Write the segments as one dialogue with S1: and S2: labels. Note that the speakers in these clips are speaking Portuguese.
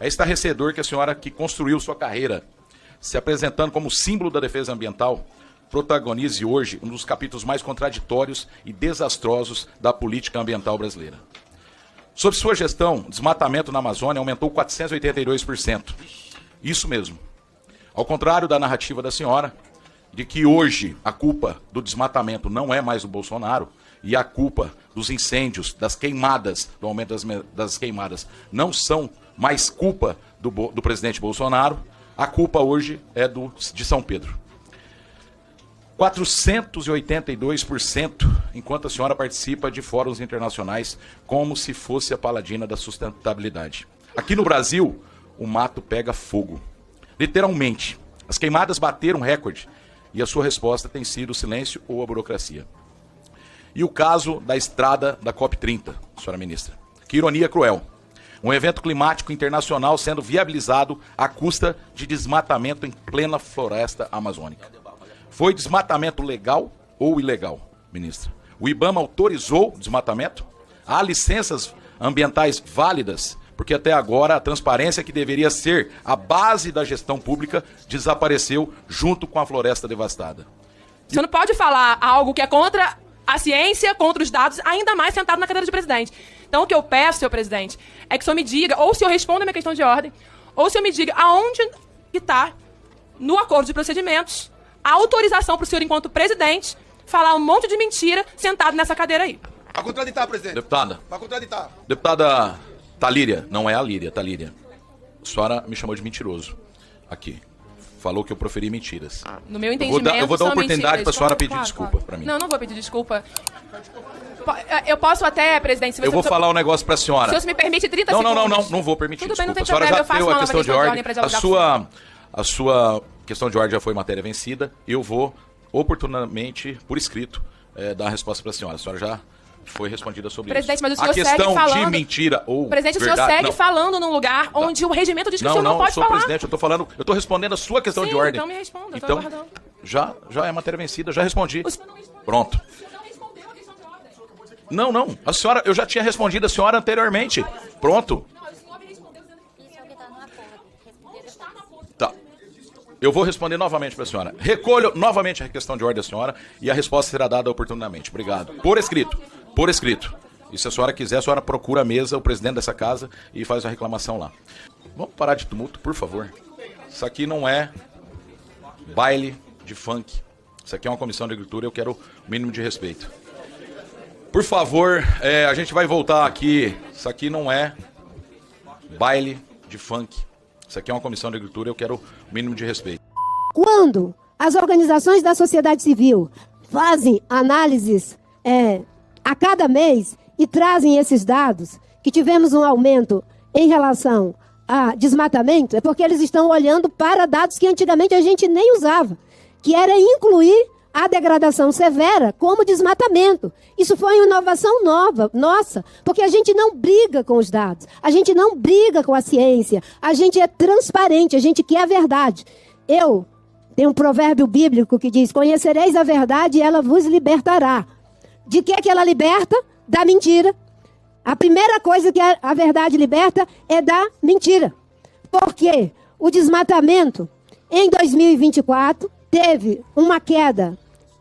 S1: É estarrecedor que a senhora, que construiu sua carreira se apresentando como símbolo da defesa ambiental, protagonize hoje um dos capítulos mais contraditórios e desastrosos da política ambiental brasileira. Sob sua gestão, o desmatamento na Amazônia aumentou 482%. Isso mesmo. Ao contrário da narrativa da senhora, de que hoje a culpa do desmatamento não é mais do Bolsonaro e a culpa dos incêndios, das queimadas, do aumento das queimadas, não são mais culpa do presidente Bolsonaro, a culpa hoje é de São Pedro. 482%, enquanto a senhora participa de fóruns internacionais como se fosse a paladina da sustentabilidade. Aqui no Brasil, o mato pega fogo. Literalmente, as queimadas bateram recorde e a sua resposta tem sido o silêncio ou a burocracia. E o caso da estrada da COP30, senhora ministra. Que ironia cruel. Um evento climático internacional sendo viabilizado à custa de desmatamento em plena floresta amazônica. Foi desmatamento legal ou ilegal, ministra? O IBAMA autorizou o desmatamento? Há licenças ambientais válidas? Porque até agora a transparência que deveria ser a base da gestão pública desapareceu junto com a floresta devastada.
S2: Você não pode falar algo que é contra a ciência, contra os dados, ainda mais sentado na cadeira de presidente. Então o que eu peço, senhor presidente, é que o senhor me diga, ou se eu respondo a minha questão de ordem, ou se o senhor me diga aonde está, no acordo de procedimentos, a autorização para o senhor, enquanto presidente, falar um monte de mentira sentado nessa cadeira aí.
S3: Para contraditar, presidente.
S1: Deputada.
S3: Para contraditar.
S1: Deputada Talíria, não é a Líria, Talíria. A senhora me chamou de mentiroso aqui. Falou que eu proferi mentiras.
S2: No meu entendimento,
S1: eu vou dar uma oportunidade para a senhora pedir
S2: claro,
S1: desculpa
S2: claro.
S1: para mim.
S2: Não, não vou pedir desculpa. Eu posso até, presidente, se você...
S1: Eu vou falar um negócio para a senhora.
S2: Se você me permite 30 segundos.
S1: Não vou permitir.
S2: Tudo bem, não tem
S1: desculpa.
S2: problema,
S1: A
S2: eu faço
S1: senhora já
S2: uma
S1: deu
S2: nova
S1: a questão de ordem.
S2: pra
S1: A sua questão de ordem já foi matéria vencida. Eu vou, oportunamente, por escrito, dar a resposta para a senhora. A senhora já foi respondida sobre
S2: presidente,
S1: isso.
S2: Mas o senhor
S1: a questão
S2: segue falando...
S1: de mentira ou
S2: presidente,
S1: verdade,
S2: o senhor segue
S1: não.
S2: falando num lugar onde o regimento diz que o senhor não pode falar.
S1: Presidente, eu tô respondendo a sua questão de ordem.
S2: Então me responda, eu tô
S1: então,
S2: aguardando.
S1: já é matéria vencida, já respondi.
S2: O senhor não respondeu.
S1: Pronto.
S2: O senhor não respondeu a questão de ordem.
S1: Não. A senhora, eu já tinha respondido a senhora anteriormente. Pronto.
S2: Não, o senhor me respondeu dizendo que...
S4: Isso é o que está no acordo.
S2: Onde está no acordo?
S1: Tá. Eu vou responder novamente para a senhora. Recolho novamente a questão de ordem da senhora e a resposta será dada oportunamente. Obrigado. Por escrito. Por escrito. E se a senhora quiser, a senhora procura a mesa, o presidente dessa casa, e faz a reclamação lá. Vamos parar de tumulto, por favor. Isso aqui não é baile de funk. Isso aqui é uma comissão de agricultura, eu quero o mínimo de respeito. Por favor, a gente vai voltar aqui. Isso aqui não é baile de funk. Isso aqui é uma comissão de agricultura, eu quero o mínimo de respeito.
S5: Quando as organizações da sociedade civil fazem análises a cada mês e trazem esses dados, que tivemos um aumento em relação a desmatamento, é porque eles estão olhando para dados que antigamente a gente nem usava, que era incluir a degradação severa como desmatamento. Isso foi uma inovação nova, nossa, porque a gente não briga com os dados, a gente não briga com a ciência, a gente é transparente, a gente quer a verdade. Tem um provérbio bíblico que diz: conhecereis a verdade e ela vos libertará. De que ela liberta? Da mentira. A primeira coisa que a verdade liberta é da mentira. Porque o desmatamento, em 2024, teve uma queda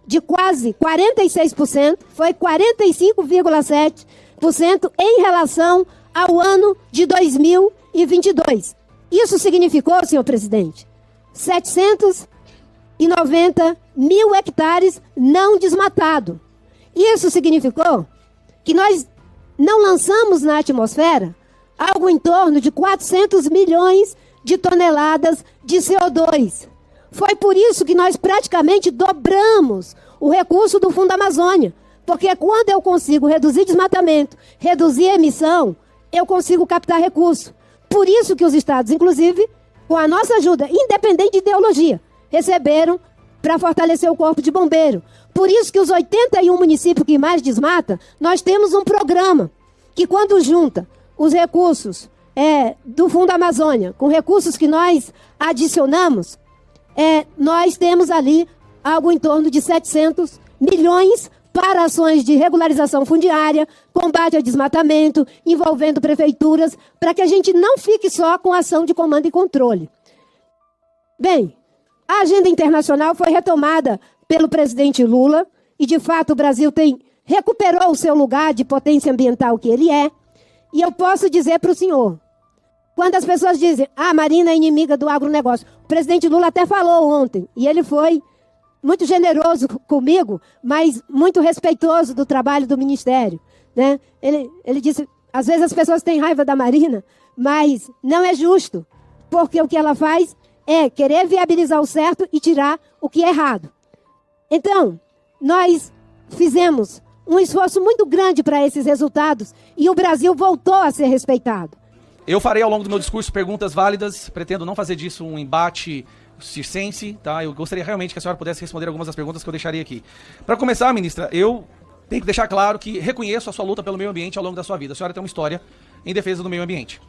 S5: de quase 46%, foi 45,7% em relação ao ano de 2022. Isso significou, senhor presidente, 790 mil hectares não desmatados. Isso significou que nós não lançamos na atmosfera algo em torno de 400 milhões de toneladas de CO2. Foi por isso que nós praticamente dobramos o recurso do Fundo Amazônia. Porque quando eu consigo reduzir desmatamento, reduzir emissão, eu consigo captar recurso. Por isso que os estados, inclusive, com a nossa ajuda, independente de ideologia, receberam para fortalecer o corpo de bombeiro. Por isso que os 81 municípios que mais desmata, nós temos um programa que, quando junta os recursos do Fundo Amazônia com recursos que nós adicionamos, nós temos ali algo em torno de 700 milhões para ações de regularização fundiária, combate ao desmatamento, envolvendo prefeituras, para que a gente não fique só com ação de comando e controle. Bem, a agenda internacional foi retomada pelo presidente Lula e, de fato, o Brasil recuperou o seu lugar de potência ambiental que ele é. E eu posso dizer para o senhor, quando as pessoas dizem, a Marina é inimiga do agronegócio, o presidente Lula até falou ontem, e ele foi muito generoso comigo, mas muito respeitoso do trabalho do Ministério, né? Ele disse, às vezes as pessoas têm raiva da Marina, mas não é justo, porque o que ela faz é querer viabilizar o certo e tirar o que é errado. Então, nós fizemos um esforço muito grande para esses resultados e o Brasil voltou a ser respeitado.
S3: Eu farei ao longo do meu discurso perguntas válidas, pretendo não fazer disso um embate circense, tá? Eu gostaria realmente que a senhora pudesse responder algumas das perguntas que eu deixaria aqui. Para começar, ministra, eu tenho que deixar claro que reconheço a sua luta pelo meio ambiente ao longo da sua vida. A senhora tem uma história em defesa do meio ambiente.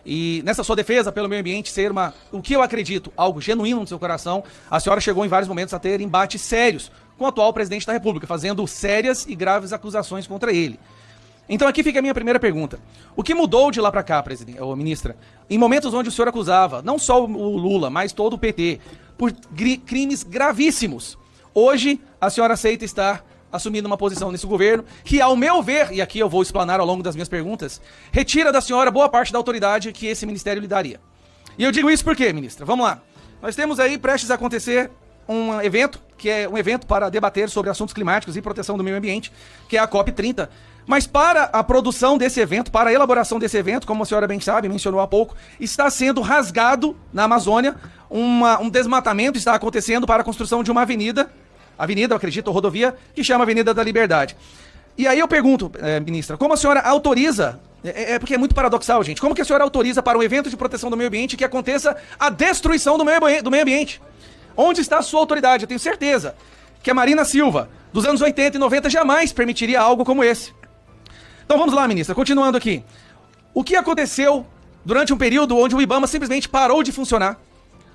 S3: E nessa sua defesa pelo meio ambiente ser o que eu acredito, algo genuíno no seu coração, a senhora chegou em vários momentos a ter embates sérios com o atual presidente da República, fazendo sérias e graves acusações contra ele. Então aqui fica a minha primeira pergunta. O que mudou de lá para cá, ministra, em momentos onde o senhor acusava, não só o Lula, mas todo o PT, por crimes gravíssimos? Hoje a senhora aceita estar assumindo uma posição nesse governo que, ao meu ver, e aqui eu vou explanar ao longo das minhas perguntas, retira da senhora boa parte da autoridade que esse ministério lhe daria. E eu digo isso por quê, ministra? Vamos lá. Nós temos aí prestes a acontecer um evento, que é um evento para debater sobre assuntos climáticos e proteção do meio ambiente, que é a COP30. Mas para a produção desse evento, para a elaboração desse evento, como a senhora bem sabe, mencionou há pouco, está sendo rasgado na Amazônia, um desmatamento está acontecendo para a construção de uma avenida, eu acredito, ou rodovia, que chama Avenida da Liberdade. E aí eu pergunto, ministra, como a senhora autoriza, porque é muito paradoxal, gente, como que a senhora autoriza para um evento de proteção do meio ambiente que aconteça a destruição do meio ambiente? Onde está a sua autoridade? Eu tenho certeza que a Marina Silva, dos anos 80 e 90, jamais permitiria algo como esse. Então vamos lá, ministra, continuando aqui. O que aconteceu durante um período onde o IBAMA simplesmente parou de funcionar?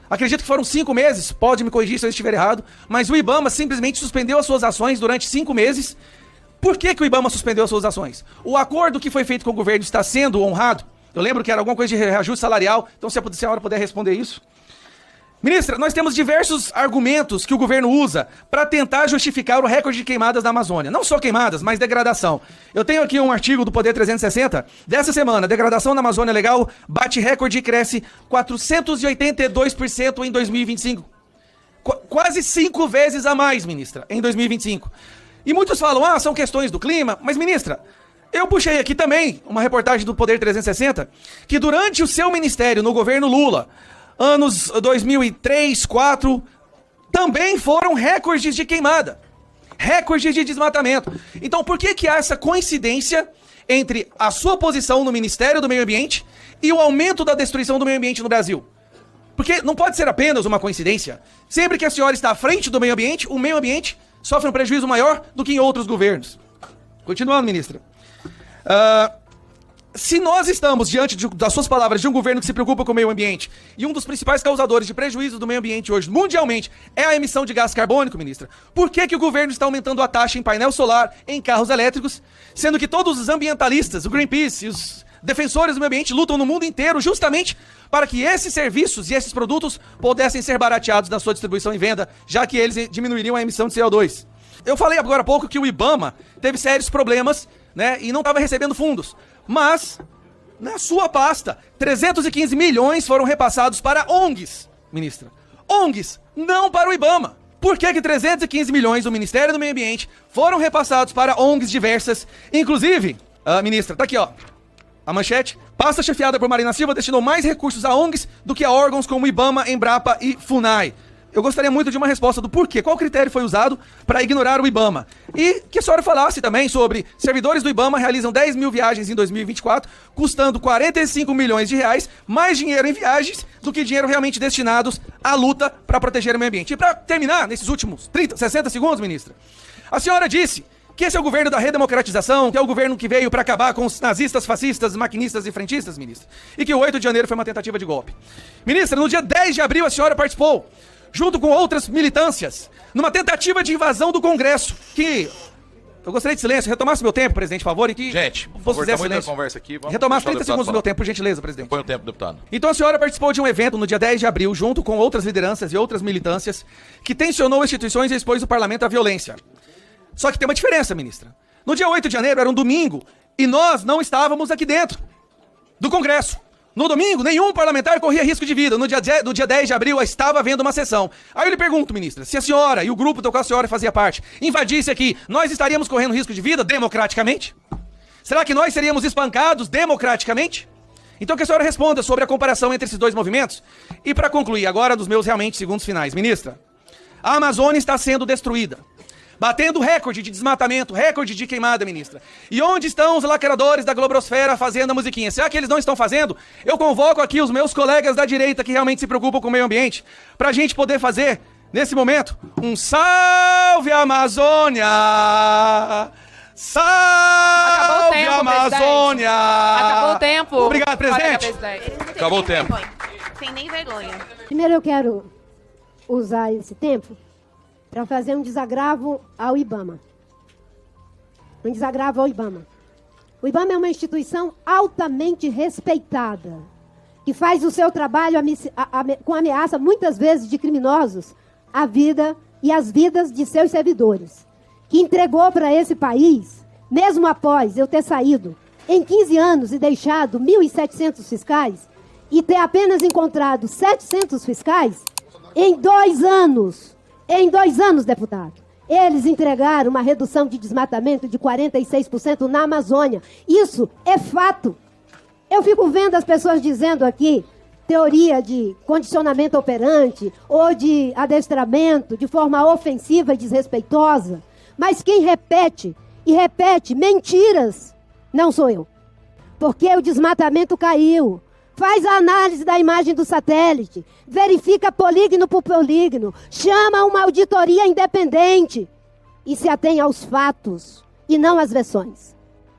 S3: Acredito que foram 5 meses, pode me corrigir se eu estiver errado, mas o IBAMA simplesmente suspendeu as suas ações durante 5 meses. Por que o IBAMA suspendeu as suas ações? O acordo que foi feito com o governo está sendo honrado? Eu lembro que era alguma coisa de reajuste salarial, então se a senhora puder responder isso. Ministra, nós temos diversos argumentos que o governo usa para tentar justificar o recorde de queimadas na Amazônia. Não só queimadas, mas degradação. Eu tenho aqui um artigo do Poder 360 dessa semana. Degradação na Amazônia Legal bate recorde e cresce 482% em 2025. Quase 5 vezes a mais, ministra, em 2025. E muitos falam, são questões do clima. Mas, ministra, eu puxei aqui também uma reportagem do Poder 360 que durante o seu ministério no governo Lula, anos 2003, 2004, também foram recordes de queimada, recordes de desmatamento. Então por que há essa coincidência entre a sua posição no Ministério do Meio Ambiente e o aumento da destruição do meio ambiente no Brasil? Porque não pode ser apenas uma coincidência. Sempre que a senhora está à frente do meio ambiente, o meio ambiente sofre um prejuízo maior do que em outros governos. Continuando, ministra. Se nós estamos diante das suas palavras de um governo que se preocupa com o meio ambiente e um dos principais causadores de prejuízo do meio ambiente hoje, mundialmente, é a emissão de gás carbônico, ministra, por que o governo está aumentando a taxa em painel solar em carros elétricos, sendo que todos os ambientalistas, o Greenpeace e os defensores do meio ambiente lutam no mundo inteiro justamente para que esses serviços e esses produtos pudessem ser barateados na sua distribuição e venda, já que eles diminuiriam a emissão de CO2? Eu falei agora há pouco que o IBAMA teve sérios problemas, né, e não estava recebendo fundos. Mas, na sua pasta, 315 milhões foram repassados para ONGs, ministra. ONGs, não para o IBAMA. Por que 315 milhões do Ministério do Meio Ambiente foram repassados para ONGs diversas? Inclusive, ministra, tá aqui, ó, a manchete. Pasta chefiada por Marina Silva destinou mais recursos a ONGs do que a órgãos como IBAMA, Embrapa e FUNAI. Eu gostaria muito de uma resposta do porquê. Qual critério foi usado para ignorar o IBAMA? E que a senhora falasse também sobre servidores do IBAMA realizam 10 mil viagens em 2024, custando 45 milhões de reais, mais dinheiro em viagens do que dinheiro realmente destinados à luta para proteger o meio ambiente. E para terminar, nesses últimos 60 segundos, ministra, a senhora disse que esse é o governo da redemocratização, que é o governo que veio para acabar com os nazistas, fascistas, maquinistas e frentistas, ministra, e que o 8 de janeiro foi uma tentativa de golpe. Ministra, no dia 10 de abril a senhora participou, junto com outras militâncias, numa tentativa de invasão do Congresso, que Eu gostaria de silêncio, retomasse meu tempo, presidente, por favor, e que...
S1: Gente, por
S3: fosse
S1: favor,
S3: fizer
S1: tá muita
S3: silêncio.
S1: conversa aqui. Vamos
S3: Retomasse
S1: deixar o
S3: 30
S1: deputado
S3: segundos do meu
S1: falar.
S3: tempo, por gentileza, presidente.
S1: Põe o tempo, deputado.
S3: Então a senhora participou de um evento no dia 10 de abril, junto com outras lideranças e outras militâncias, que tensionou instituições e expôs o parlamento à violência. Só que tem uma diferença, ministra. No dia 8 de janeiro, era um domingo, e nós não estávamos aqui dentro do Congresso. No domingo, nenhum parlamentar corria risco de vida. No dia 10 de abril, estava havendo uma sessão. Aí eu lhe pergunto, ministra, se a senhora e o grupo do qual a senhora fazia parte invadisse aqui, nós estaríamos correndo risco de vida democraticamente? Será que nós seríamos espancados democraticamente? Então que a senhora responda sobre a comparação entre esses dois movimentos. E para concluir, agora dos meus realmente segundos finais. Ministra, a Amazônia está sendo destruída. Batendo recorde de desmatamento, recorde de queimada, ministra. E onde estão os lacradores da Globrosfera fazendo a musiquinha? Será que eles não estão fazendo? Eu convoco aqui os meus colegas da direita que realmente se preocupam com o meio ambiente, pra gente poder fazer, nesse momento, um salve Amazônia! Salve
S2: tempo,
S3: Amazônia!
S2: Acabou o tempo.
S3: Obrigado, presidente.
S1: Acabou o tempo.
S4: Tem nem vergonha.
S5: Primeiro eu quero usar esse tempo para fazer um desagravo ao IBAMA. Um desagravo ao IBAMA. O IBAMA é uma instituição altamente respeitada, que faz o seu trabalho com ameaça, muitas vezes, de criminosos, à vida e às vidas de seus servidores, que entregou para esse país, mesmo após eu ter saído em 15 anos e deixado 1.700 fiscais, e ter apenas encontrado 700 fiscais, em 2 anos... Em 2 anos, deputado, eles entregaram uma redução de desmatamento de 46% na Amazônia. Isso é fato. Eu fico vendo as pessoas dizendo aqui teoria de condicionamento operante ou de adestramento de forma ofensiva e desrespeitosa. Mas quem repete e repete mentiras não sou eu. Porque o desmatamento caiu. Faz a análise da imagem do satélite, verifica polígono por polígono, chama uma auditoria independente e se atém aos fatos e não às versões.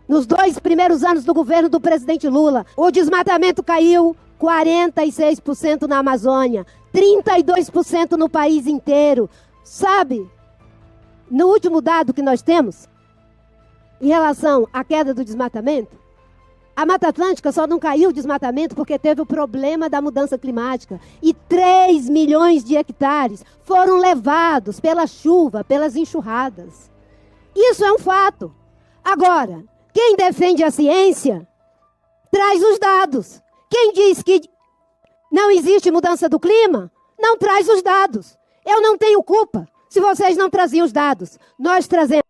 S5: Nos 2 primeiros anos do governo do presidente Lula, o desmatamento caiu 46% na Amazônia, 32% no país inteiro. Sabe, no último dado que nós temos, em relação à queda do desmatamento, a Mata Atlântica só não caiu o desmatamento porque teve o problema da mudança climática. E 3 milhões de hectares foram levados pela chuva, pelas enxurradas. Isso é um fato. Agora, quem defende a ciência traz os dados. Quem diz que não existe mudança do clima, não traz os dados. Eu não tenho culpa se vocês não traziam os dados. Nós trazemos.